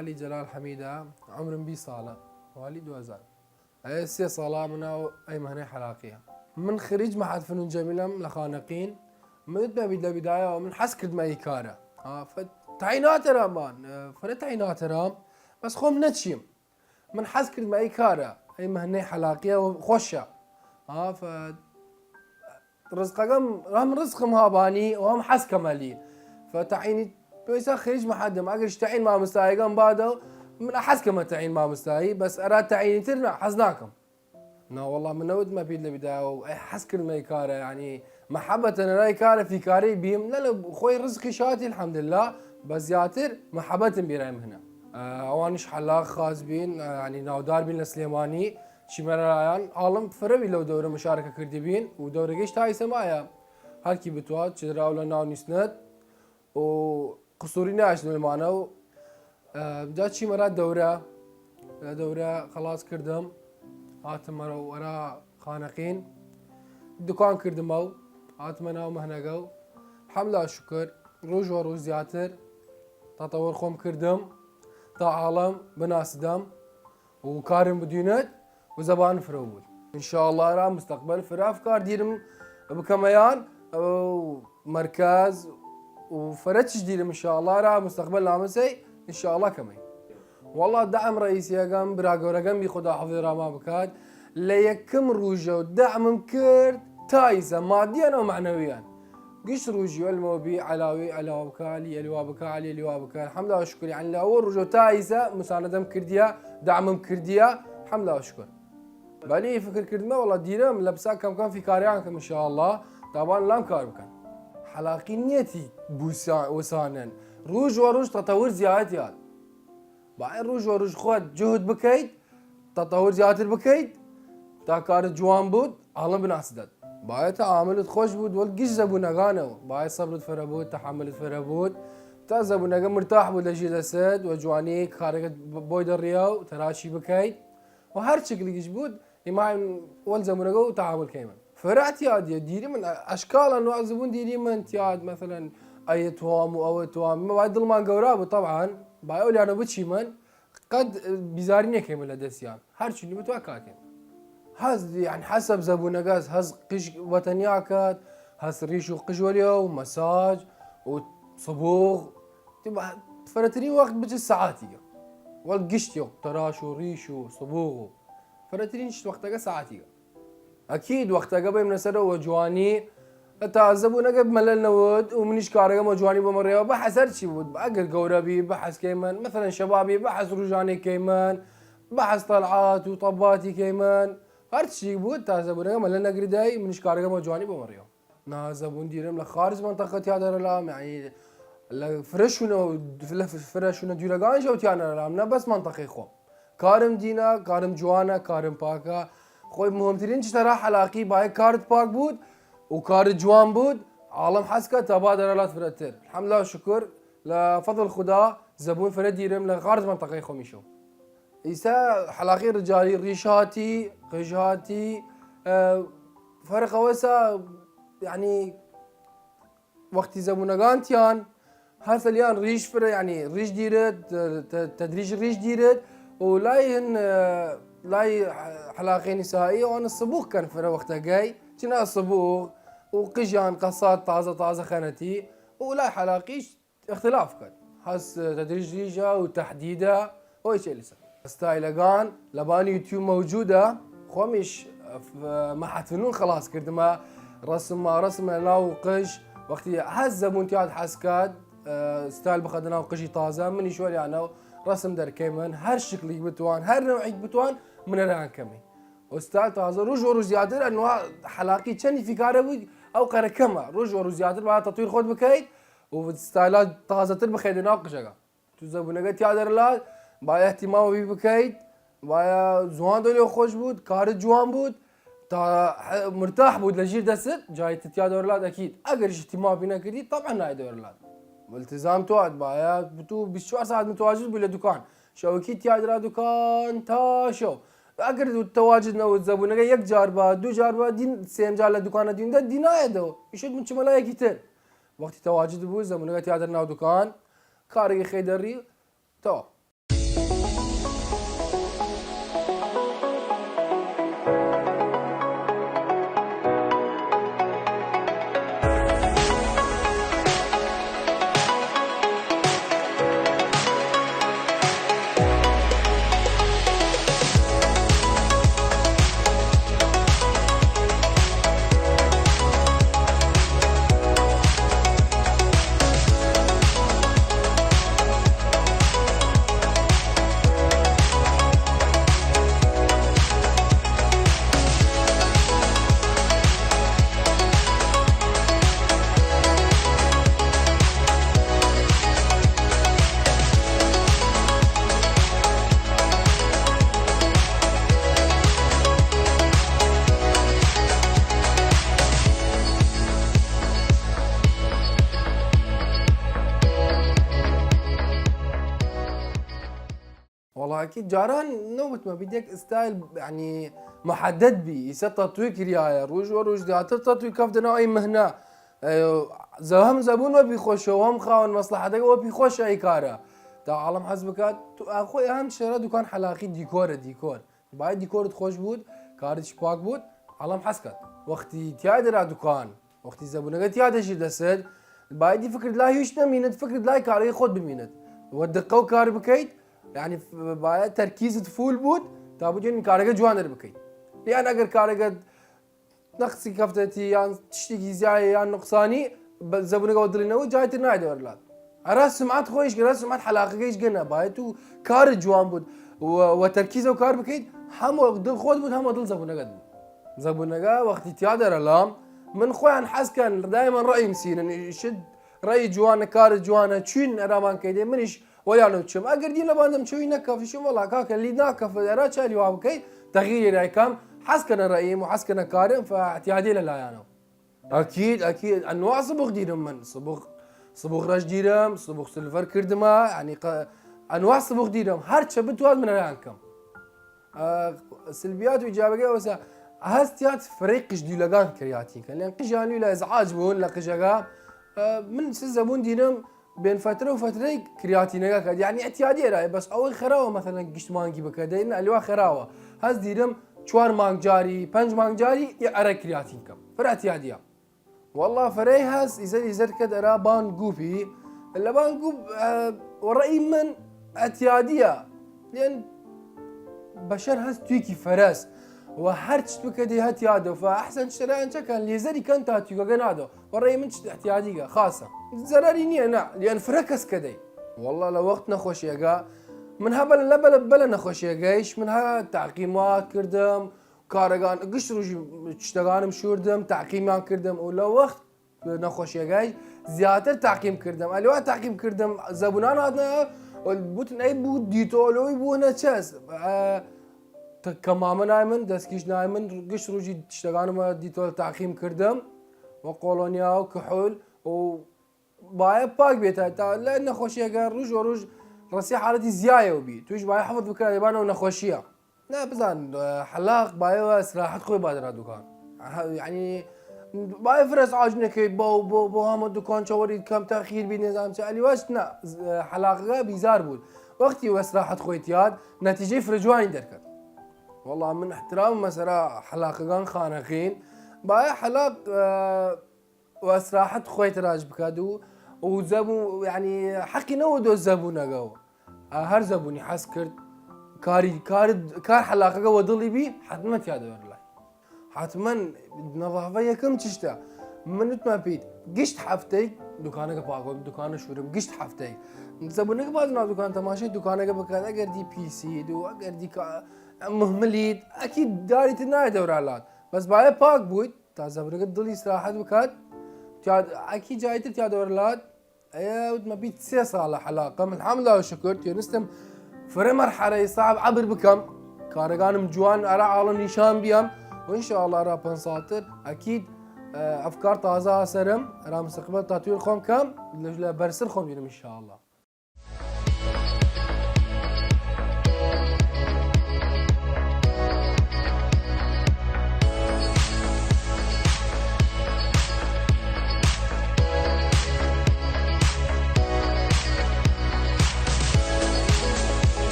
علي جلال حميدة، عمر 20 صالة، مواليد وزان. هسه صالة من أي مهنة حلاقية. من خريج معهد فنون جميلة لخانقين، من بداية ومن حسكت ما يكارة. فتعينات رامان، تعينات رام، بس خوم نتشيم. من حسكت ما يكارة، أي مهنة حلاقية وخوشة. ف رزقكم رام رزقهم هاباني وهم حسكة مالي. فتعيني بيسا خريج محدم اقدر تعين مع مستاهي قام بعده من احس كما تعين مع مستاهي بس اراد تعيني ترنا حزناكم. لا والله من نود ما بيد البدايه حس كل ما يكاره يعني محبه انا لا يكاره في كاري بيم لا خوي رزقي شاتي الحمد لله بس ياتر محبه بيرايم هنا. اوانش حلاق خاص بين يعني ناودار بين السليماني شمرايان عالم فربي لو دوره مشاركه كردبين ودوره جيش تاي سمايا هالكي بتوات شدرا ولا ناو نسند وقصوري ناش المانو. جات شي مرات دورة خلاص كردم هاتم مرة ورا خانقين دكان كردمو هاتم انا ومهنقو الحمد لله الشكر روج وروج زياتر تطور خوم كردم تا عالم بناس دم وكارم بدينت وزبان فرول ان شاء الله را مستقبل فرا افكار ديرم بكميان ومركز وفرتش ديرم ان شاء الله را مستقبل نامسي ان شاء الله كمان. والله دعم رئيسي قام براقو رقم بخدا حفظ راما بكاد ليكم روجو دعم كرد تايسه ماديا ومعنويا. قش روجي الموبي علاوي على بكالي الوا بكالي الوا بكالي الحمد لله والشكر يعني اول روجو تايسه مساندم كرديا دعم كرديا الحمد لله والشكر. بالي فكر كردمه والله ديرم لبسا كم في كاريانكم ان شاء الله طبعا لام كار بكن. حلاقي نيتي بوسان وسانن روج وروج تطور زيادات بعدين روج وروج خود جهد بكيت تطور زيادة بكيت تاكار جوان بود عالم بناسدد باي تعاملت خوش بود والقش زبون غانو باي صبرت فربود تحملت فربود تا زبون مرتاح بود لجيد السد وجواني خارجت بويد الرياو تراشي بكيت وهر شكل قش بود يماين والزبون تعامل كيما فرعت يادي ديري من اشكال انواع زبون ديري من تياد مثلا اي توام او توام ما بعد ما قورابه طبعا بايقول انا بتشي من قد بيزارني كيما لدسيان هر شيء اللي بتوكاكن هز يعني حسب زبون قاس هز قش وتنياكات هز ريشو قش وليو مساج وصبوغ تبع فرتري وقت بجي ساعاتي والقشتيو تراشو ريشو صبوغ فرترين وقتها ساعاتي اكيد وقتها قبل من سنه وجواني تعذبوا نقب مللنا ود ومنيش كارجا مجواني بمريا بحث هرشي بود بأقل قوربي بحث كيمان مثلا شبابي بحث رجاني كيمان بحث طلعات وطباتي كيمان هرشي بود تعذبوا نقب مللنا قرداي منيش كارجا مجواني بمريا نازبون ديرم لخارج منطقة هذا الرلام يعني فرشونا ديرجان جو تيانا الرلام بس منطقة خو كارم دينا كارم جوانا كارم باكا خوي مهمترين ترى حلاقي باي كارت باك بود وكارت جوان بود عالم حسكة تبادر لات فرتر الحمد لله والشكر لفضل خدا زبون فرد يرم لخارج منطقة خميشو إيسا حلاقي رجالي ريشاتي قجهاتي فرق وسا يعني وقت زبون تيان هالثليان ريش فر يعني ريش ديرت تدريج ريش ديرت ولاين لاي حلاقي نسائي وانا الصبوغ كان في وقتها جاي كنا الصبوغ وقجان قصات طازه خانتي ولا حلاقيش اختلاف كان هس تدريج ريجا وتحديده هو شيء لسه ستايل لبان يوتيوب موجوده خومش معهد فنون خلاص كرت ما رسم لا وقش وقتي هز منتيات حسكات ستايل بخدنا وقشي طازه من شوي يعني رسم در كيمن هر شكل بتوان هر نوع بتوان من الران كمي وستايل طازه روج وروج زيادة انواع حلاقي تشني في كاربو او قركمه روج وروج زيادة بعد تطوير خود بكيت وستايلات طازه بخيد ناقشها تزبونقت يادر لا با اهتمام بي بكيت با زوان دولي خوش بود كار جوان بود تا مرتاح بود لجير دست جاي تتيادر لا اكيد اگر اهتمام بينا كدي طبعا نايدر لا والتزام توعد بايا بتو 24 ساعة متواجد بلا دكان شوكي تيادرا دكان تا شو اگر التواجد نو الزبون يك جاربا دو جاربا دين سيم جال دكان دين ده دينايا دو يشد من شمالا كتير وقت تواجد بو الزبون تيادر نو دكان كاري خيدري تو اكيد جاران نوبت ما بدك ستايل يعني محدد بي يصير تطوير كرياية روج وروج داتر تطوير كفدنا اي مهنة زهم زبون وبيخوش وهم خاون مصلحتك وبيخوش اي كاره تا عالم حسبك اخوي اهم شيء دكان حلاقي ديكور باید دیکورت خوش بود کارش پاک بود عالم حسکت وقتی تیاد را دکان وقتی زبونه تیادشی دست باید فکر لا هیچ نمینت فکر لا کاری خود بمینت ودقه و کار بکید يعني باید تركيز فول بود تا بجين کارگه جوان در بکید لأن اگر کارگه نقصی کفتتی یا تشتكي زیای یا نقصانی زبونه ودلینه جای تناید ورلاد راس سمعت خويش راس سمعت حلاقيش قلنا باید تو کار جوان بود وتركيزه وكار بكيد هم دل خود بود هم دل زبونجا وقت تيادر الام من خوان حس كان دائما رأي مسين يشد رأي جوانا كار جوانا تشين رامان كيدي منش ويانو تشم اگر دي لباندم شوي نكف شو والله كاك اللي ناكف را تشالي وابكي تغيير راي كام حس كان رأي وحس كان كارم فاعتيادي لا يانو اكيد انواع صبغ ديرم من صبغ رش ديرم صبغ سيلفر كردما يعني انواع صبغ ديرم هر شبت واد من رانكم سلبيات وايجابيه وسا هاستيات فريقش دي لغان كرياتين كان لان قجاني لا ازعاج بون لا قجاغا من سزبون دينم بين فتره وفتره كرياتينغا يعني اعتياديه راي بس اول خراوه مثلا قشت مانجي بكدين الوا خراوه هاز ديرم 4 مانج جاري 5 مانج جاري ارى كرياتين كم فرا اعتياديه والله فري هاز يزر كد بان جوبي الا بان جوب والراي من اعتياديه لان بشر هاز تويكي فراس وهرتش بكدي هات يادو فاحسن شراء انت كان ليزري كانت هاتيو جنادو والراي منش احتياجيه خاصه زراريني انا لان فركس كدي والله لو وقت نخوش يقا من هبل لا بلا نخوش يقايش منها تعقيمات كردم كارغان قشرو تشتغان مشوردم تعقيمات كردم ولو وقت نخوش يقايش زيادة تعقيم كردم الوقت تعقيم كردم زبونان هذا والبوتن اي بوت ديتولو يبونا تشاس كماما نايمن دسكيش نايمن قشرو جي تشتغان ما ديتول تعقيم كردم وقولونيا وكحول و باي باك بيتا لان خوشيه روج وروج راسي حالتي زيايه وبي توش باي حفظ بكره يبانا ونخوشيه لا بزان حلاق باي صراحه خوي بادر دكان يعني باي فرس عاجنك بو هم الدكان شوري كم تاخير بنظام سالي واشنا حلاقه بيزار بود وقتي وصراحه خويتياد نتيجه فرجواني دركت والله من احترام مسرا حلاقان خانقين باي حلاق وصراحه خويت راج بكادو وزبون يعني حقي نودو زبونه جو هر زبوني حس كرد كار حلاقه ودلي بي حتما تيادو والله حتما نظافه كم تشتا من ما بيت قشت حفتي دكانك باقو دكان شورم قشت حفتي زبونك بعدنا دكان تماشي دكانك بكذا اگر دي بي سي دو اگر دي مهمليد اكيد داري تناي دورالات بس باي باك بويت تا زبونك دلي استراحه بكات اكيد جايت تيادو ورلات ايوه ما بيت 6 صالح حلاقه من الحمد لله والشكر نستم فري مرحله صعب عبر بكم كارغان مجوان ارى على نشان بيام وان شاء الله ارى بنساطر اكيد افكار تازه سرم ارى مستقبل تطوير خوم كم برسل خوم ان شاء الله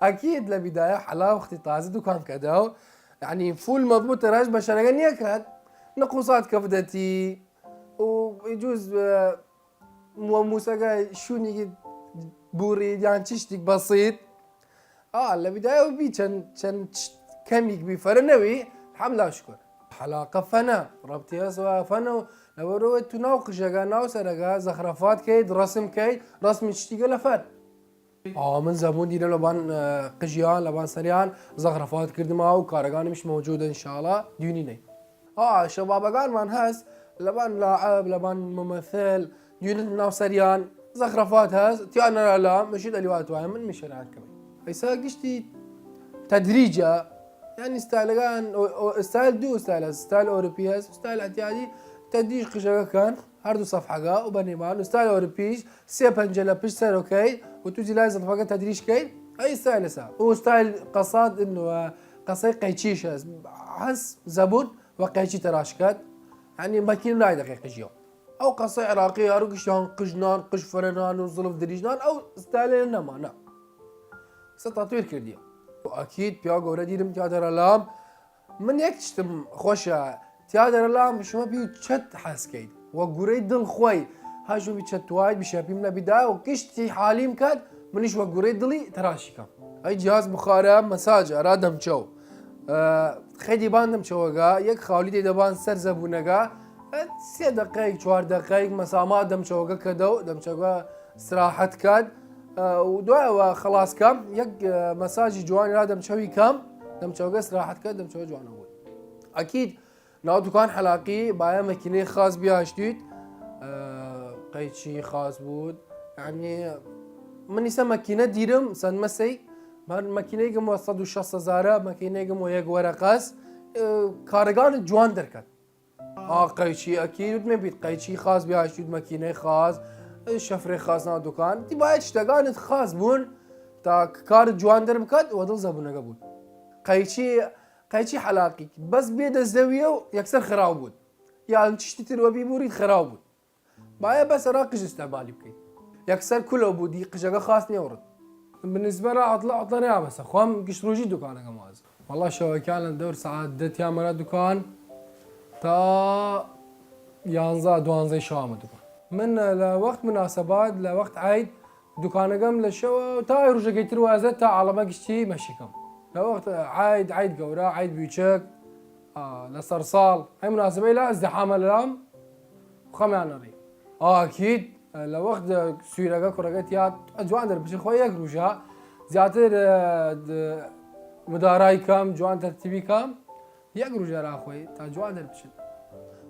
اكيد لبدايه حلا وقتی تازه دکان کردو يعني فول مضبوط راش بشرقة نيكاد نقوصات كبدتي ويجوز موسيقى شوني بوري يعني تشتك بسيط لبدايه وبي كان كميك بفرنوي الحمد لله شكر حلاقة فنا ربطي سوا فنا لو رويت تناقش ناو سرقا زخرفات كيد رسم كيد رسم تشتيق لفن من زبون دينا لبان قجيان لبان سريان زخرفات كردما وكارغاني مش موجودة ان شاء الله ديونيني شباب قال من هاس لبان لاعب لبان ممثل ديوني ناو سريان زخرفات هاس تيانا لا مشيت اليوات واي من مشاريع كمان هيسا قشتي تدريجا يعني ستايل اوروبي ستايل اعتيادي تدريج قشقه كان هردو صفحة وبنيمان وستايل اوروبي سي بنجلا بيش سير اوكي وتوجي لازم فقط تدريج كي اي ستايل سا وستايل قصاد انه قصي قيتشيش حس زبون وقيتشي تراشكات يعني ماكين لا دقيقة جيو او قصي عراقي ارقشان قجنان قش فرنان وظلف دريجنان او ستايل انما لا ستطوير كرديو واكيد بياغو رديرم تياتر الام من يكتشتم خوشا تياتر الام شما بيو تشت حاسكيد وقوري دل خوي هاجو بي تشت وايد بشابيمنا بدا وكشتي حاليم كاد منيش وقوري دلي تراشيكا اي جهاز بخارة مساج ارادم شو خيدي باندم شوغا يك خاولي دي دبان سر زبونغا 3 دقائق 4 دقائق مسامات دم شوغا كدو دم شوغا استراحت كاد ودوا خلاص كم يك مساج جواني لا دم شوي كم دم شوغا استراحت كاد دم شوغا جوان اول اكيد ناو دكان حلاقي بايا ماكينه خاص بيها جديد قيتشي خاص بود يعني من يسمى ماكينه ديرم سن مسي ماكينه قم 160,000 ماكينه قم ويك ورقاس كارغان جوان دركت قيتشي اكيد ما بيت قيتشي خاص بيها جديد ماكينه خاص شفري خاص ناو دكان دي بايا اشتغانت خاص بون تا كار جوان دركت ودل زبونه قبول قيتشي حلاقي بس بيد الزاويه يكسر خراب بود يعني تشتي الوبي بوريد خراب بود بايا بس راقش استعمالي بكي يكسر كله بودي قشقه خاص نيورد بالنسبه لي عطلنا بس اخوام قشروجي دكانه كماز والله شو كان دور ساعات دت يا مرات دكان تا يانزا دوانزي شام دكان من لوقت مناسبات لوقت عيد دكانه قم للشو تا يرجع يتر وازت تا على ما قشتي مشيكم لوقت عيد قورا عيد بيتشك لصرصال هاي مناسبة لا ازدحام الألام وخميان ري أكيد لوقت سويرة كورجات يا جوان در بشي خويا كروجا زياتر مداراي كام جوان ترتيبي كام يا كروجا راخوي تا جوان در بشي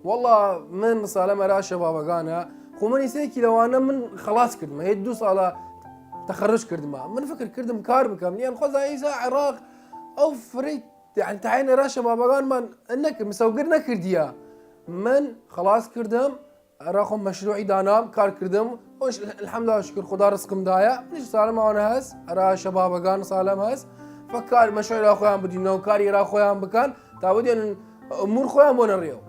والله من صالة را شباب قانا خو من يسيكي لو أنا من خلاص كردما يدو صالة تخرج كردما من فكر كردم كار بكم لأن خوزا إيسا عراق أو فريد يعني تعين راشة باباقان من انك مسوقرنا كرديا من خلاص كردم راخم مشروعي دانام كار كردم وش الحمد لله شكر خدا رزقم دايا ليش سالم وانا هس راشة باباقان سالم هس فكار مشروعي راخويا بدينا وكاري راخويا بكان تابدي ان امور خويا مون الريو